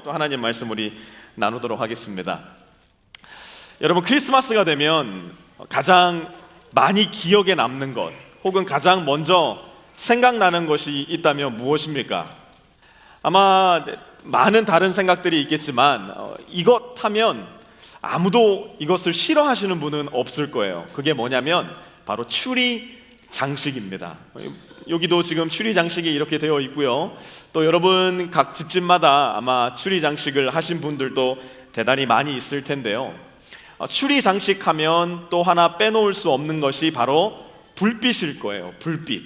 또 하나님 말씀 우리 나누도록 하겠습니다. 여러분, 크리스마스가 되면 가장 많이 기억에 남는 것 혹은 가장 먼저 생각나는 것이 있다면 무엇입니까? 아마 많은 다른 생각들이 있겠지만 이것 하면 아무도 이것을 싫어하시는 분은 없을 거예요. 그게 뭐냐면 바로 추리 장식입니다. 여기도 지금 추리 장식이 이렇게 되어 있고요. 또 여러분 각 집집마다 아마 추리 장식을 하신 분들도 대단히 많이 있을 텐데요. 추리 장식하면 또 하나 빼놓을 수 없는 것이 바로 불빛일 거예요. 불빛.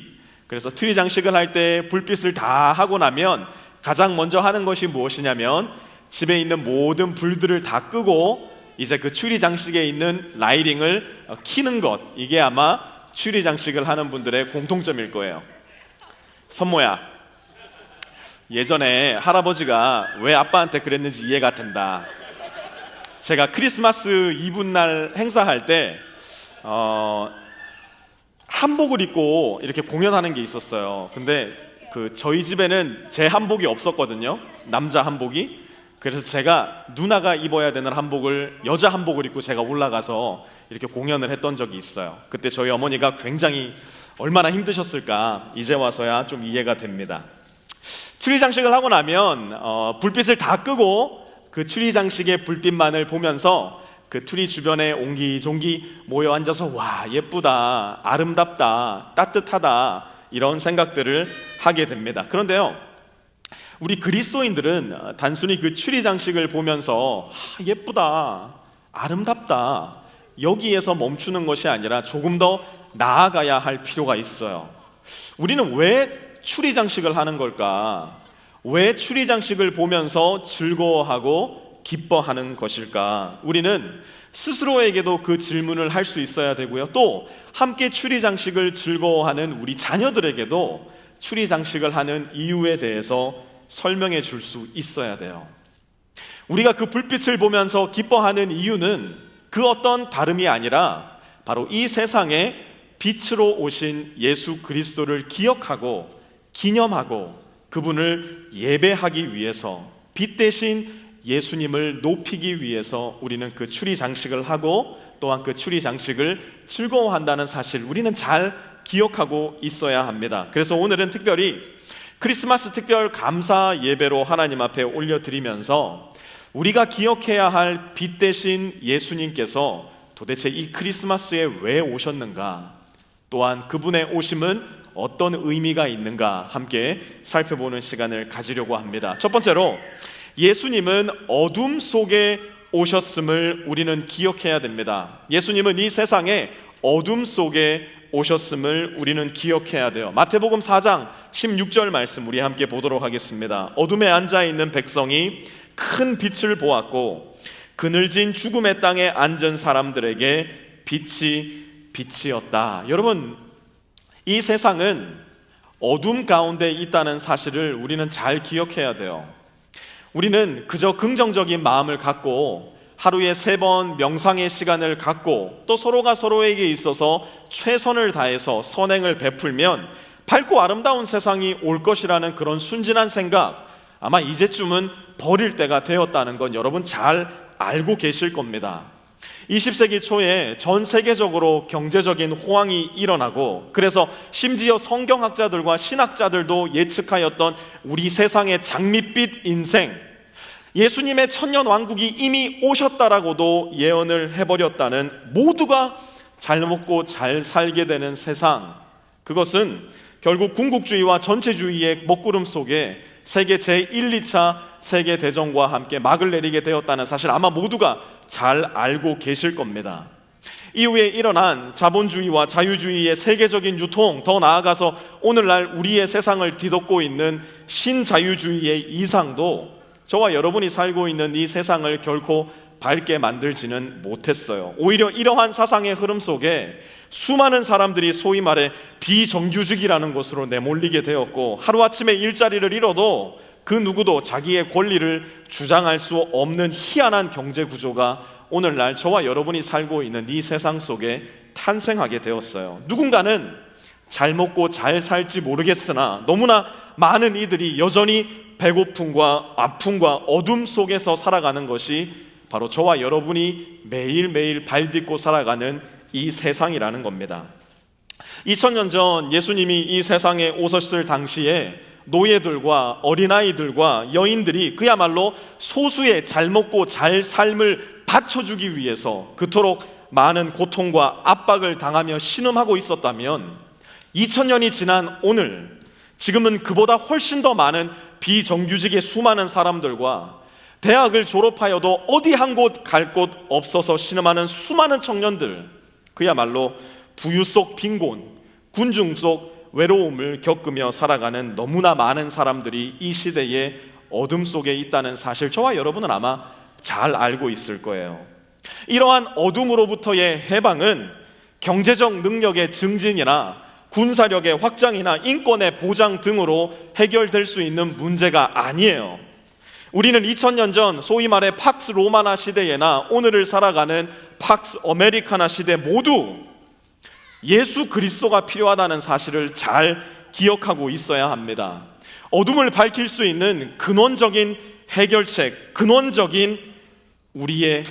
그래서 추리 장식을 할 때 불빛을 다 하고 나면 가장 먼저 하는 것이 무엇이냐면 집에 있는 모든 불들을 다 끄고 이제 그 추리 장식에 있는 라이팅을 켜는 것, 이게 아마 추리 장식을 하는 분들의 공통점일 거예요. 선모야, 예전에 할아버지가 왜 아빠한테 그랬는지 이해가 된다. 제가 크리스마스 이브날 행사할 때 한복을 입고 이렇게 공연하는 게 있었어요. 근데 저희 집에는 제 한복이 없었거든요. 남자 한복이. 그래서 제가 누나가 입어야 되는 한복을, 여자 한복을 입고 제가 올라가서 이렇게 공연을 했던 적이 있어요. 그때 저희 어머니가 굉장히 얼마나 힘드셨을까 이제 와서야 좀 이해가 됩니다. 추리 장식을 하고 나면 불빛을 다 끄고 그 추리 장식의 불빛만을 보면서 그 트리 주변에 옹기종기 모여 앉아서 와, 예쁘다, 아름답다, 따뜻하다, 이런 생각들을 하게 됩니다. 그런데요, 우리 그리스도인들은 단순히 그 추리 장식을 보면서 예쁘다, 아름답다, 여기에서 멈추는 것이 아니라 조금 더 나아가야 할 필요가 있어요. 우리는 왜 추리 장식을 하는 걸까? 왜 추리 장식을 보면서 즐거워하고 기뻐하는 것일까? 우리는 스스로에게도 그 질문을 할 수 있어야 되고요. 또 함께 추리 장식을 즐거워하는 우리 자녀들에게도 추리 장식을 하는 이유에 대해서 설명해 줄 수 있어야 돼요. 우리가 그 불빛을 보면서 기뻐하는 이유는 그 어떤 다름이 아니라 바로 이 세상에 빛으로 오신 예수 그리스도를 기억하고 기념하고 그분을 예배하기 위해서, 빛 대신 예수님을 높이기 위해서 우리는 그 추리 장식을 하고 또한 그 추리 장식을 즐거워한다는 사실, 우리는 잘 기억하고 있어야 합니다. 그래서 오늘은 특별히 크리스마스 특별 감사 예배로 하나님 앞에 올려드리면서 우리가 기억해야 할 빛 대신 예수님께서 도대체 이 크리스마스에 왜 오셨는가, 또한 그분의 오심은 어떤 의미가 있는가 함께 살펴보는 시간을 가지려고 합니다. 첫 번째로, 예수님은 어둠 속에 오셨음을 우리는 기억해야 됩니다. 예수님은 이 세상에 어둠 속에 오셨음을 우리는 기억해야 돼요. 마태복음 4장 16절 말씀 우리 함께 보도록 하겠습니다. 어둠에 앉아있는 백성이 큰 빛을 보았고 그늘진 죽음의 땅에 앉은 사람들에게 빛이 빛이었다. 여러분, 이 세상은 어둠 가운데 있다는 사실을 우리는 잘 기억해야 돼요. 우리는 그저 긍정적인 마음을 갖고 하루에 3번 명상의 시간을 갖고 또 서로가 서로에게 있어서 최선을 다해서 선행을 베풀면 밝고 아름다운 세상이 올 것이라는 그런 순진한 생각, 아마 이제쯤은 버릴 때가 되었다는 건 여러분 잘 알고 계실 겁니다. 20세기 초에 전 세계적으로 경제적인 호황이 일어나고, 그래서 심지어 성경학자들과 신학자들도 예측하였던 우리 세상의 장밋빛 인생, 예수님의 천년왕국이 이미 오셨다라고도 예언을 해버렸다는, 모두가 잘 먹고 잘 살게 되는 세상, 그것은 결국 군국주의와 전체주의의 먹구름 속에 세계 제1, 2차 세계대전과 함께 막을 내리게 되었다는 사실 아마 모두가 잘 알고 계실 겁니다. 이후에 일어난 자본주의와 자유주의의 세계적인 유통, 더 나아가서 오늘날 우리의 세상을 뒤덮고 있는 신자유주의의 이상도 저와 여러분이 살고 있는 이 세상을 결코 밝게 만들지는 못했어요. 오히려 이러한 사상의 흐름 속에 수많은 사람들이 소위 말해 비정규직이라는 것으로 내몰리게 되었고, 하루아침에 일자리를 잃어도 그 누구도 자기의 권리를 주장할 수 없는 희한한 경제 구조가 오늘날 저와 여러분이 살고 있는 이 세상 속에 탄생하게 되었어요. 누군가는 잘 먹고 잘 살지 모르겠으나 너무나 많은 이들이 여전히 배고픔과 아픔과 어둠 속에서 살아가는 것이 바로 저와 여러분이 매일매일 발딛고 살아가는 이 세상이라는 겁니다. 2000년 전 예수님이 이 세상에 오셨을 당시에 노예들과 어린아이들과 여인들이 그야말로 소수의 잘 먹고 잘 삶을 받쳐주기 위해서 그토록 많은 고통과 압박을 당하며 신음하고 있었다면 2000년이 지난 오늘 지금은 그보다 훨씬 더 많은 비정규직의 수많은 사람들과 대학을 졸업하여도 어디 한 곳 갈 곳 없어서 신음하는 수많은 청년들, 그야말로 부유 속 빈곤, 군중 속 외로움을 겪으며 살아가는 너무나 많은 사람들이 이 시대의 어둠 속에 있다는 사실, 저와 여러분은 아마 잘 알고 있을 거예요. 이러한 어둠으로부터의 해방은 경제적 능력의 증진이나 군사력의 확장이나 인권의 보장 등으로 해결될 수 있는 문제가 아니에요. 우리는 2000년 전 소위 말해 팍스 로마나 시대에나 오늘을 살아가는 팍스 아메리카나 시대 모두 예수 그리스도가 필요하다는 사실을 잘 기억하고 있어야 합니다. 어둠을 밝힐 수 있는 근원적인 해결책, 근원적인 우리의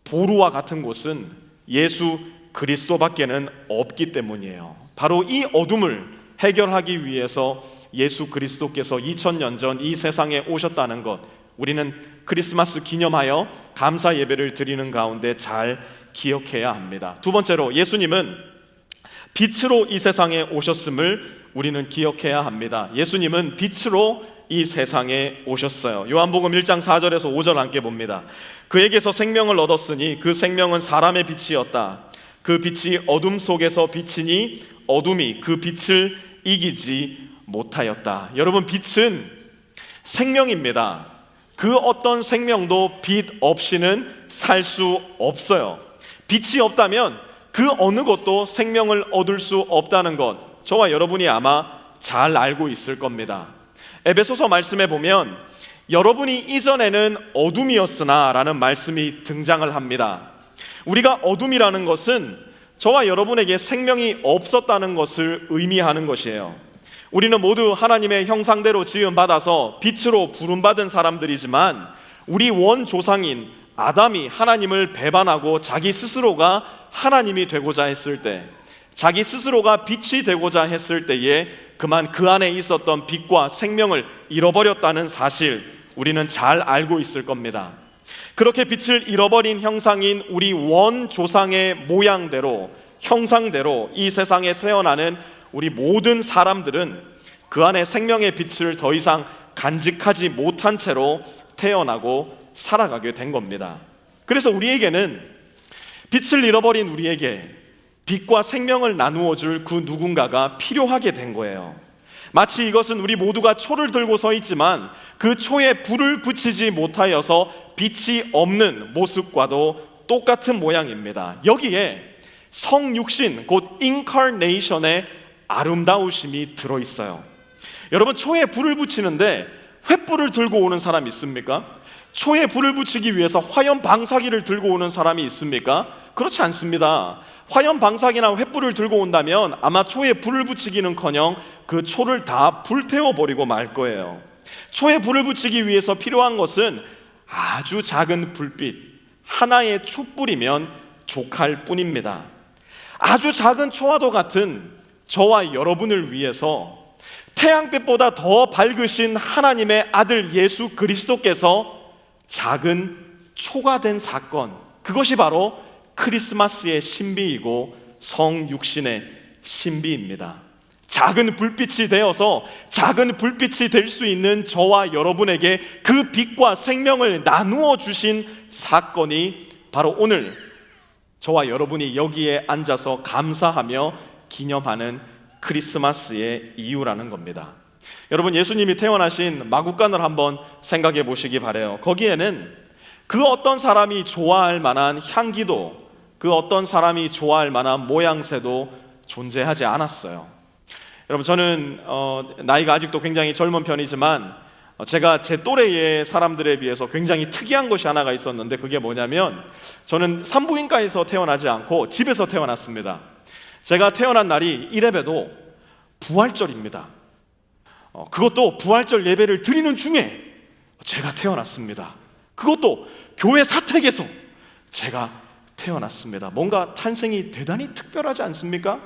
보루와 같은 곳은 예수 그리스도밖에는 없기 때문이에요. 바로 이 어둠을 해결하기 위해서 예수 그리스도께서 2000년 전 이 세상에 오셨다는 것, 우리는 크리스마스 기념하여 감사 예배를 드리는 가운데 잘 기억해야 합니다. 두 번째로, 예수님은 빛으로 이 세상에 오셨음을 우리는 기억해야 합니다. 예수님은 빛으로 이 세상에 오셨어요. 요한복음 1장 4절에서 5절 함께 봅니다. 그에게서 생명을 얻었으니 그 생명은 사람의 빛이었다. 그 빛이 어둠 속에서 비치니 어둠이 그 빛을 이기지 못하였다. 여러분, 빛은 생명입니다. 그 어떤 생명도 빛 없이는 살 수 없어요. 빛이 없다면 그 어느 것도 생명을 얻을 수 없다는 것, 저와 여러분이 아마 잘 알고 있을 겁니다. 에베소서 말씀에 보면 여러분이 이전에는 어둠이었으나 라는 말씀이 등장을 합니다. 우리가 어둠이라는 것은 저와 여러분에게 생명이 없었다는 것을 의미하는 것이에요. 우리는 모두 하나님의 형상대로 지음받아서 빛으로 부름받은 사람들이지만 우리 원조상인 아담이 하나님을 배반하고 자기 스스로가 하나님이 되고자 했을 때, 자기 스스로가 빛이 되고자 했을 때에 그만 그 안에 있었던 빛과 생명을 잃어버렸다는 사실, 우리는 잘 알고 있을 겁니다. 그렇게 빛을 잃어버린 형상인 우리 원조상의 모양대로, 형상대로 이 세상에 태어나는 우리 모든 사람들은 그 안에 생명의 빛을 더 이상 간직하지 못한 채로 태어나고 살아가게 된 겁니다. 그래서 우리에게는 빛을 잃어버린 우리에게 빛과 생명을 나누어 줄 그 누군가가 필요하게 된 거예요. 마치 이것은 우리 모두가 초를 들고 서 있지만 그 초에 불을 붙이지 못하여서 빛이 없는 모습과도 똑같은 모양입니다. 여기에 성육신, 곧 인카네이션의 아름다우심이 들어있어요. 여러분, 초에 불을 붙이는데 횃불을 들고 오는 사람 있습니까? 초에 불을 붙이기 위해서 화염 방사기를 들고 오는 사람이 있습니까? 그렇지 않습니다. 화염 방사기나 횃불을 들고 온다면 아마 초에 불을 붙이기는커녕 그 초를 다 불태워버리고 말 거예요. 초에 불을 붙이기 위해서 필요한 것은 아주 작은 불빛, 하나의 촛불이면 족할 뿐입니다. 아주 작은 초와도 같은 저와 여러분을 위해서 태양빛보다 더 밝으신 하나님의 아들 예수 그리스도께서 작은 초가 된 사건, 그것이 바로 크리스마스의 신비이고 성육신의 신비입니다. 작은 불빛이 되어서 작은 불빛이 될 수 있는 저와 여러분에게 그 빛과 생명을 나누어 주신 사건이 바로 오늘 저와 여러분이 여기에 앉아서 감사하며 기념하는 크리스마스의 이유라는 겁니다. 여러분, 예수님이 태어나신 마국간을 한번 생각해 보시기 바라요. 거기에는 그 어떤 사람이 좋아할 만한 향기도, 그 어떤 사람이 좋아할 만한 모양새도 존재하지 않았어요. 여러분, 저는 나이가 아직도 굉장히 젊은 편이지만 제가 제 또래의 사람들에 비해서 굉장히 특이한 것이 하나가 있었는데, 그게 뭐냐면 저는 산부인과에서 태어나지 않고 집에서 태어났습니다. 제가 태어난 날이 이래봬도 부활절입니다. 그것도 부활절 예배를 드리는 중에 제가 태어났습니다. 그것도 교회 사택에서 제가 태어났습니다. 뭔가 탄생이 대단히 특별하지 않습니까?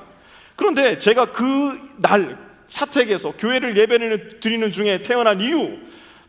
그런데 제가 그 날 사택에서 교회를 예배를 드리는 중에 태어난 이유,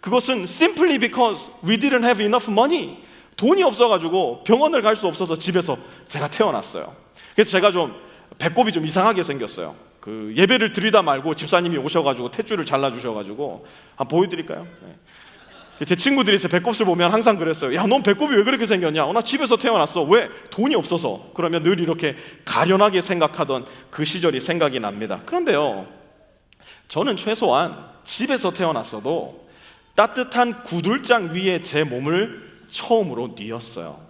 그것은 simply because we didn't have enough money. 돈이 없어가지고 병원을 갈 수 없어서 집에서 제가 태어났어요. 그래서 제가 좀 배꼽이 좀 이상하게 생겼어요. 그 예배를 드리다 말고 집사님이 오셔가지고 탯줄을 잘라주셔가지고 한번 보여드릴까요? 네. 제 친구들이 제 배꼽을 보면 항상 그랬어요. 야, 넌 배꼽이 왜 그렇게 생겼냐? 나 집에서 태어났어. 왜? 돈이 없어서. 그러면 늘 이렇게 가련하게 생각하던 그 시절이 생각이 납니다. 그런데요, 저는 최소한 집에서 태어났어도 따뜻한 구들장 위에 제 몸을 처음으로 뉘었어요.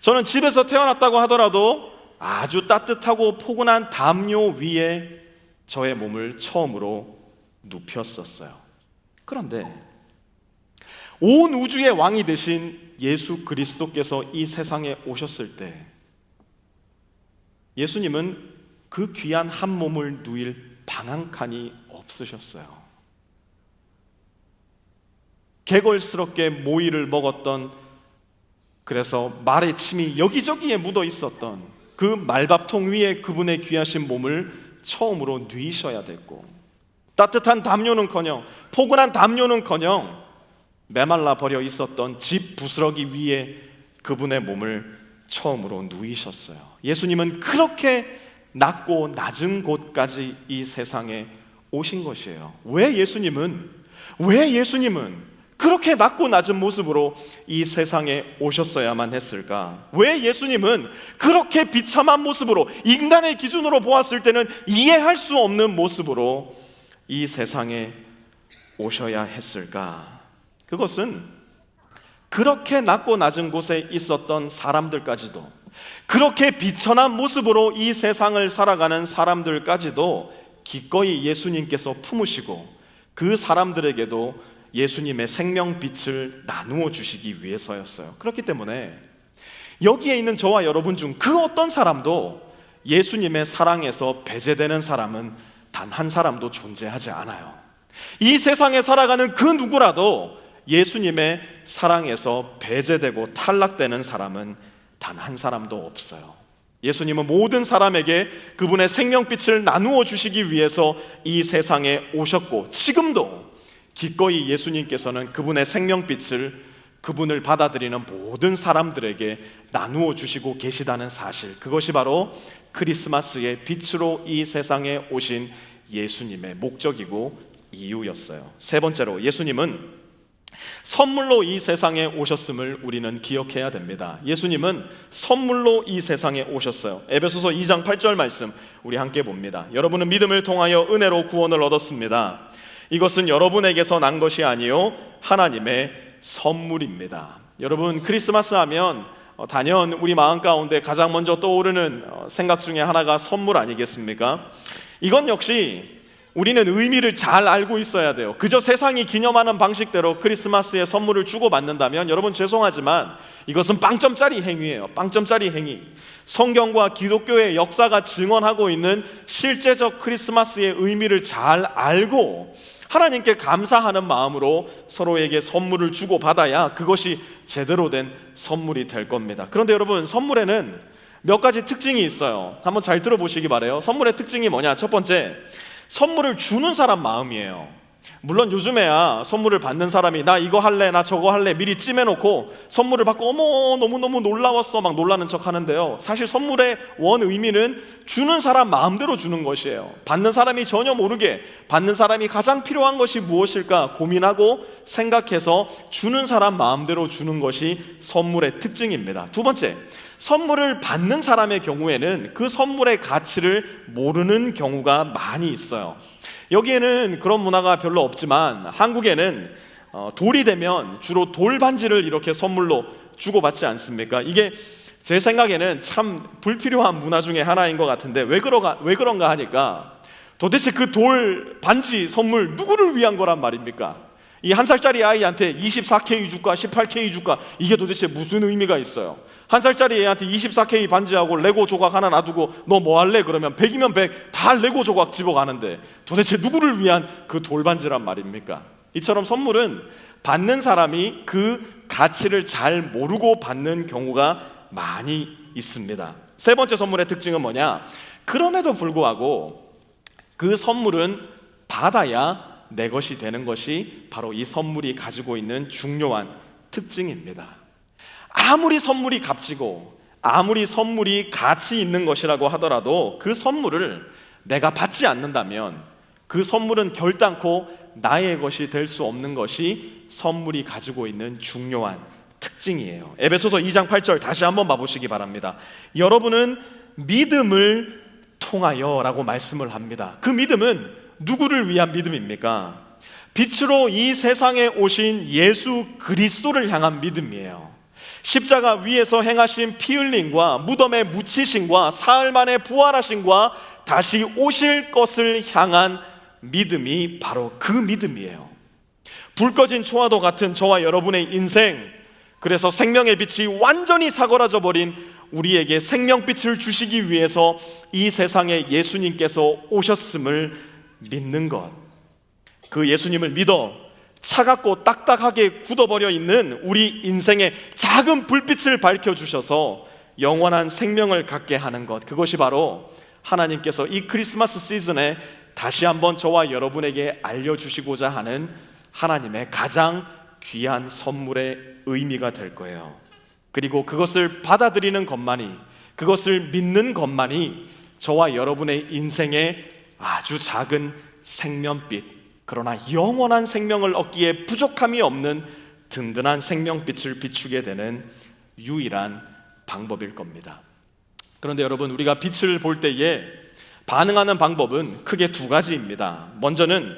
저는 집에서 태어났다고 하더라도 아주 따뜻하고 포근한 담요 위에 저의 몸을 처음으로 눕혔었어요. 그런데 온 우주의 왕이 되신 예수 그리스도께서 이 세상에 오셨을 때 예수님은 그 귀한 한 몸을 누일 방 한 칸이 없으셨어요. 개걸스럽게 모이를 먹었던, 그래서 말의 침이 여기저기에 묻어 있었던 그 말밥통 위에 그분의 귀하신 몸을 처음으로 누이셔야 됐고, 따뜻한 담요는커녕, 포근한 담요는커녕 메말라 버려 있었던 집 부스러기 위에 그분의 몸을 처음으로 누이셨어요. 예수님은 그렇게 낮고 낮은 곳까지 이 세상에 오신 것이에요. 왜 예수님은 그렇게 낮고 낮은 모습으로 이 세상에 오셨어야만 했을까? 왜 예수님은 그렇게 비참한 모습으로, 인간의 기준으로 보았을 때는 이해할 수 없는 모습으로 이 세상에 오셔야 했을까? 그것은 그렇게 낮고 낮은 곳에 있었던 사람들까지도, 그렇게 비천한 모습으로 이 세상을 살아가는 사람들까지도 기꺼이 예수님께서 품으시고 그 사람들에게도 예수님의 생명빛을 나누어 주시기 위해서였어요. 그렇기 때문에 여기에 있는 저와 여러분 중 그 어떤 사람도 예수님의 사랑에서 배제되는 사람은 단 한 사람도 존재하지 않아요. 이 세상에 살아가는 그 누구라도 예수님의 사랑에서 배제되고 탈락되는 사람은 단 한 사람도 없어요. 예수님은 모든 사람에게 그분의 생명빛을 나누어 주시기 위해서 이 세상에 오셨고, 지금도 기꺼이 예수님께서는 그분의 생명빛을 그분을 받아들이는 모든 사람들에게 나누어 주시고 계시다는 사실, 그것이 바로 크리스마스의 빛으로 이 세상에 오신 예수님의 목적이고 이유였어요. 세 번째로, 예수님은 선물로 이 세상에 오셨음을 우리는 기억해야 됩니다. 예수님은 선물로 이 세상에 오셨어요. 에베소서 2장 8절 말씀 우리 함께 봅니다. 여러분은 믿음을 통하여 은혜로 구원을 얻었습니다. 이것은 여러분에게서 난 것이 아니요 하나님의 선물입니다. 여러분, 크리스마스 하면 단연 우리 마음 가운데 가장 먼저 떠오르는 생각 중에 하나가 선물 아니겠습니까? 이건 역시 우리는 의미를 잘 알고 있어야 돼요. 그저 세상이 기념하는 방식대로 크리스마스에 선물을 주고받는다면 여러분 죄송하지만 이것은 빵점짜리 행위예요. 빵점짜리 행위. 성경과 기독교의 역사가 증언하고 있는 실제적 크리스마스의 의미를 잘 알고 하나님께 감사하는 마음으로 서로에게 선물을 주고받아야 그것이 제대로 된 선물이 될 겁니다. 그런데 여러분, 선물에는 몇 가지 특징이 있어요. 한번 잘 들어보시기 바라요. 선물의 특징이 뭐냐? 첫 번째, 선물을 주는 사람 마음이에요. 물론 요즘에야 선물을 받는 사람이 나 이거 할래 나 저거 할래 미리 찜해놓고 선물을 받고 어머 너무너무 놀라웠어 막 놀라는 척 하는데요, 사실 선물의 원 의미는 주는 사람 마음대로 주는 것이에요. 받는 사람이 전혀 모르게 받는 사람이 가장 필요한 것이 무엇일까 고민하고 생각해서 주는 사람 마음대로 주는 것이 선물의 특징입니다. 두 번째, 선물을 받는 사람의 경우에는 그 선물의 가치를 모르는 경우가 많이 있어요. 여기에는 그런 문화가 별로 없지만 한국에는 돌이 되면 주로 돌반지를 이렇게 선물로 주고받지 않습니까? 이게 제 생각에는 참 불필요한 문화 중에 하나인 것 같은데 왜 그런가 하니까 도대체 그 돌 반지 선물 누구를 위한 거란 말입니까? 이 1살짜리 아이한테 24K 줄까 18K 줄까 이게 도대체 무슨 의미가 있어요? 1살짜리 애한테 24K 반지하고 레고 조각 하나 놔두고 너 뭐 할래? 그러면 100이면 100 다 레고 조각 집어가는데 도대체 누구를 위한 그 돌반지란 말입니까? 이처럼 선물은 받는 사람이 그 가치를 잘 모르고 받는 경우가 많이 있습니다. 세 번째 선물의 특징은 뭐냐? 그럼에도 불구하고 그 선물은 받아야 내 것이 되는 것이 바로 이 선물이 가지고 있는 중요한 특징입니다. 아무리 선물이 값지고 아무리 선물이 가치 있는 것이라고 하더라도 그 선물을 내가 받지 않는다면 그 선물은 결단코 나의 것이 될 수 없는 것이 선물이 가지고 있는 중요한 특징이에요. 에베소서 2장 8절 다시 한번 봐보시기 바랍니다. 여러분은 믿음을 통하여 라고 말씀을 합니다. 그 믿음은 누구를 위한 믿음입니까? 빛으로 이 세상에 오신 예수 그리스도를 향한 믿음이에요. 십자가 위에서 행하신 피 흘림과 무덤에 묻히심과 사흘 만에 부활하심과 다시 오실 것을 향한 믿음이 바로 그 믿음이에요. 불 꺼진 초화도 같은 저와 여러분의 인생, 그래서 생명의 빛이 완전히 사그라져 버린 우리에게 생명빛을 주시기 위해서 이 세상에 예수님께서 오셨음을 믿는 것, 그 예수님을 믿어 차갑고 딱딱하게 굳어버려 있는 우리 인생의 작은 불빛을 밝혀주셔서 영원한 생명을 갖게 하는 것, 그것이 바로 하나님께서 이 크리스마스 시즌에 다시 한번 저와 여러분에게 알려주시고자 하는 하나님의 가장 귀한 선물의 의미가 될 거예요. 그리고 그것을 받아들이는 것만이, 그것을 믿는 것만이 저와 여러분의 인생의 아주 작은 생명빛, 그러나 영원한 생명을 얻기에 부족함이 없는 든든한 생명빛을 비추게 되는 유일한 방법일 겁니다. 그런데 여러분, 우리가 빛을 볼 때에 반응하는 방법은 크게 두 가지입니다. 먼저는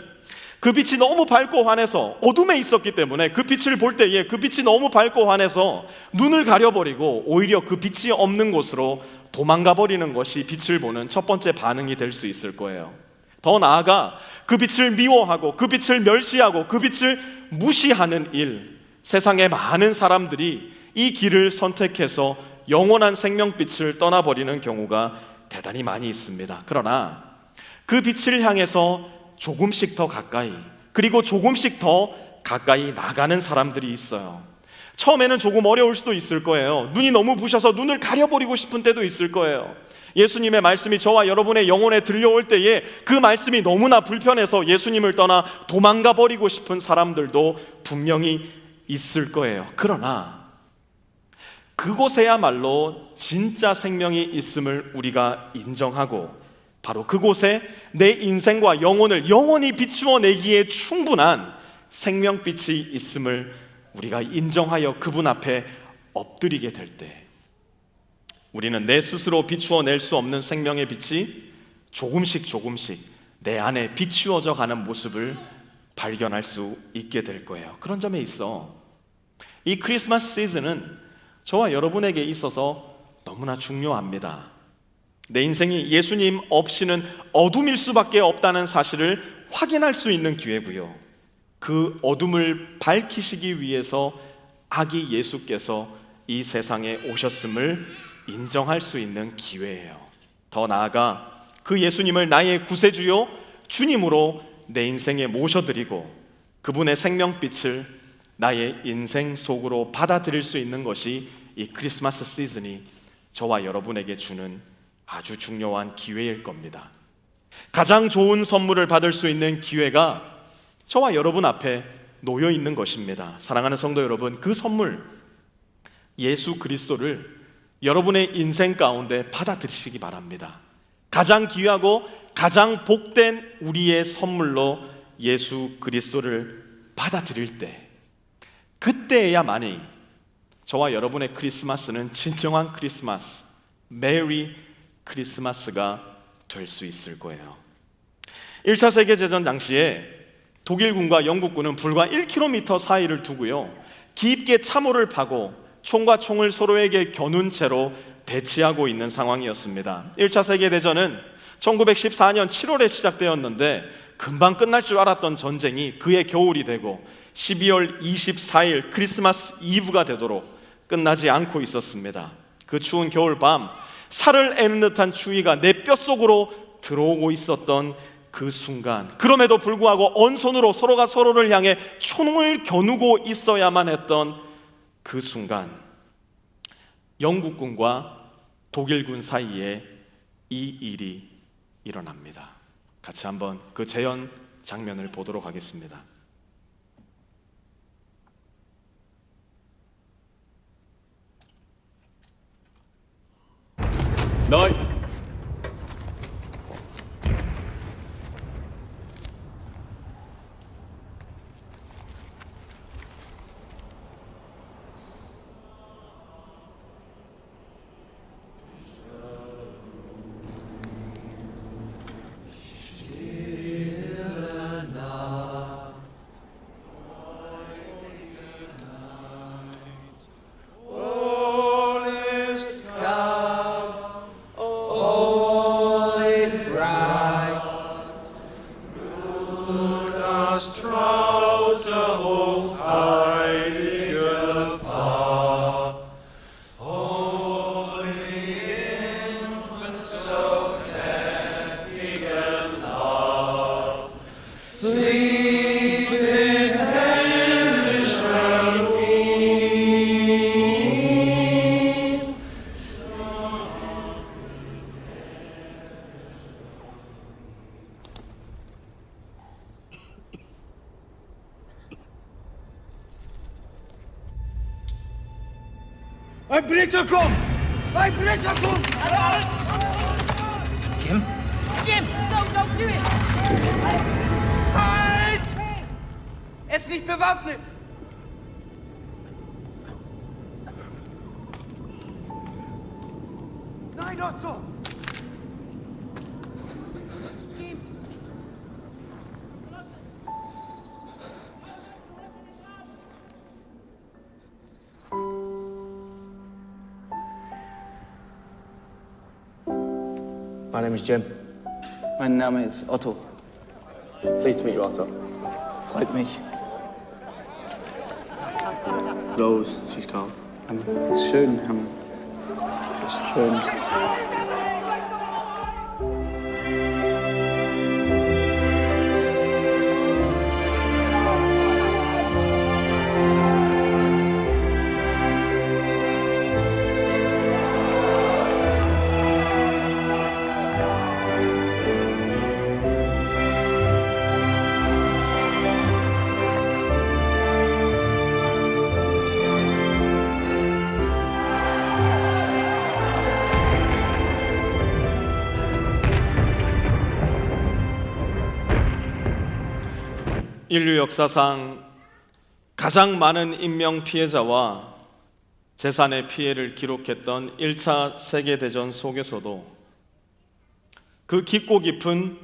그 빛이 너무 밝고 환해서 어둠에 있었기 때문에 그 빛을 볼 때에 그 빛이 너무 밝고 환해서 눈을 가려버리고 오히려 그 빛이 없는 곳으로 도망가 버리는 것이 빛을 보는 첫 번째 반응이 될 수 있을 거예요. 더 나아가 그 빛을 미워하고 그 빛을 멸시하고 그 빛을 무시하는 일, 세상의 많은 사람들이 이 길을 선택해서 영원한 생명빛을 떠나버리는 경우가 대단히 많이 있습니다. 그러나 그 빛을 향해서 조금씩 더 가까이, 그리고 조금씩 더 가까이 나가는 사람들이 있어요. 처음에는 조금 어려울 수도 있을 거예요. 눈이 너무 부셔서 눈을 가려버리고 싶은 때도 있을 거예요. 예수님의 말씀이 저와 여러분의 영혼에 들려올 때에 그 말씀이 너무나 불편해서 예수님을 떠나 도망가 버리고 싶은 사람들도 분명히 있을 거예요. 그러나 그곳에야말로 진짜 생명이 있음을 우리가 인정하고 바로 그곳에 내 인생과 영혼을 영원히 비추어 내기에 충분한 생명빛이 있음을 우리가 인정하여 그분 앞에 엎드리게 될 때, 우리는 내 스스로 비추어 낼 수 없는 생명의 빛이 조금씩 내 안에 비추어져 가는 모습을 발견할 수 있게 될 거예요. 그런 점에 있어 이 크리스마스 시즌은 저와 여러분에게 있어서 너무나 중요합니다. 내 인생이 예수님 없이는 어둠일 수밖에 없다는 사실을 확인할 수 있는 기회고요. 그 어둠을 밝히시기 위해서 아기 예수께서 이 세상에 오셨음을 인정할 수 있는 기회예요. 더 나아가 그 예수님을 나의 구세주요 주님으로 내 인생에 모셔드리고 그분의 생명빛을 나의 인생 속으로 받아들일 수 있는 것이 이 크리스마스 시즌이 저와 여러분에게 주는 아주 중요한 기회일 겁니다. 가장 좋은 선물을 받을 수 있는 기회가 저와 여러분 앞에 놓여 있는 것입니다. 사랑하는 성도 여러분, 그 선물 예수 그리스도를 여러분의 인생 가운데 받아들이시기 바랍니다. 가장 귀하고 가장 복된 우리의 선물로 예수 그리스도를 받아들일 때, 그때야만이 저와 여러분의 크리스마스는 진정한 크리스마스, 메리 크리스마스가 될 수 있을 거예요. 1차 세계대전 당시에 독일군과 영국군은 불과 1km 사이를 두고요, 깊게 참호를 파고 총과 총을 서로에게 겨눈 채로 대치하고 있는 상황이었습니다. 1차 세계대전은 1914년 7월에 시작되었는데 금방 끝날 줄 알았던 전쟁이 그해 겨울이 되고 12월 24일 크리스마스 이브가 되도록 끝나지 않고 있었습니다. 그 추운 겨울밤, 살을 애는 듯한 추위가 내 뼛속으로 들어오고 있었던 그 순간, 그럼에도 불구하고 언손으로 서로가 서로를 향해 총을 겨누고 있어야만 했던 그 순간, 영국군과 독일군 사이에 이 일이 일어납니다. 같이 한번 그 재현 장면을 보도록 하겠습니다. Nein! Ein Blitzer kommt! Ein Blitzer kommt! Jim? Jim, don't do it! Halt! Er ist nicht bewaffnet! Nein, Otto! Jim! My name is Jim. Mein Name ist Otto. Pleased to meet you, Otto. Freut mich. Rose, she's called. Das ist schön. Das ist schön. 인류 역사상 가장 많은 인명 피해자와 재산의 피해를 기록했던 1차 세계대전 속에서도 그 깊고 깊은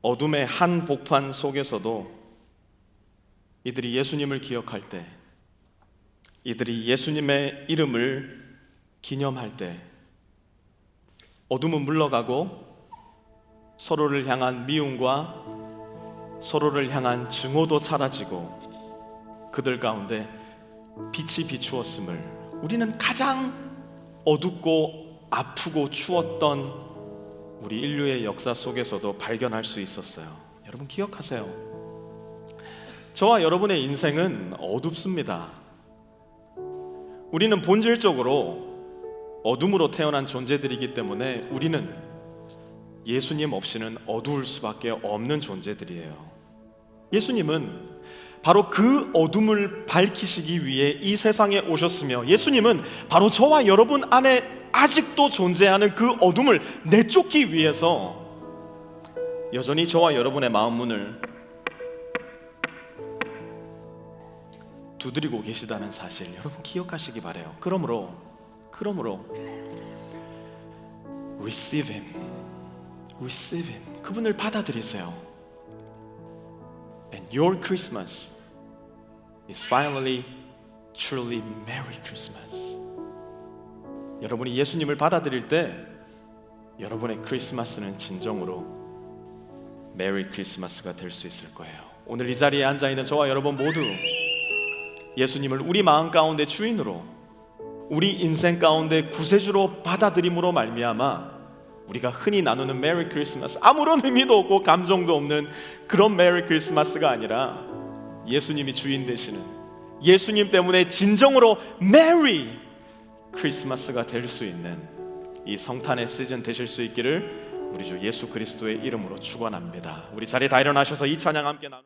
어둠의 한복판 속에서도 이들이 예수님을 기억할 때, 이들이 예수님의 이름을 기념할 때 어둠은 물러가고 서로를 향한 미움과 서로를 향한 증오도 사라지고 그들 가운데 빛이 비추었음을 우리는 가장 어둡고 아프고 추웠던 우리 인류의 역사 속에서도 발견할 수 있었어요. 여러분 기억하세요. 저와 여러분의 인생은 어둡습니다. 우리는 본질적으로 어둠으로 태어난 존재들이기 때문에 우리는 예수님 없이는 어두울 수밖에 없는 존재들이에요. 예수님은 바로 그 어둠을 밝히시기 위해 이 세상에 오셨으며, 예수님은 바로 저와 여러분 안에 아직도 존재하는 그 어둠을 내쫓기 위해서 여전히 저와 여러분의 마음 문을 두드리고 계시다는 사실 여러분 기억하시기 바라요. 그러므로 receive him. 그분을 받아들이세요. And your Christmas is finally truly Merry Christmas. 여러분이 예수님을 받아들일 때 여러분의 크리스마스는 진정으로 메리 크리스마스가 될 수 있을 거예요. 오늘 이 자리에 앉아있는 저와 여러분 모두 예수님을 우리 마음 가운데 주인으로, 우리 인생 가운데 구세주로 받아들임으로 말미암아 우리가 흔히 나누는 메리 크리스마스, 아무런 의미도 없고 감정도 없는 그런 메리 크리스마스가 아니라 예수님이 주인 되시는, 예수님 때문에 진정으로 메리 크리스마스가 될 수 있는 이 성탄의 시즌 되실 수 있기를 우리 주 예수 그리스도의 이름으로 축원합니다. 우리 자리에 다 일어나셔서 이 찬양 함께 나누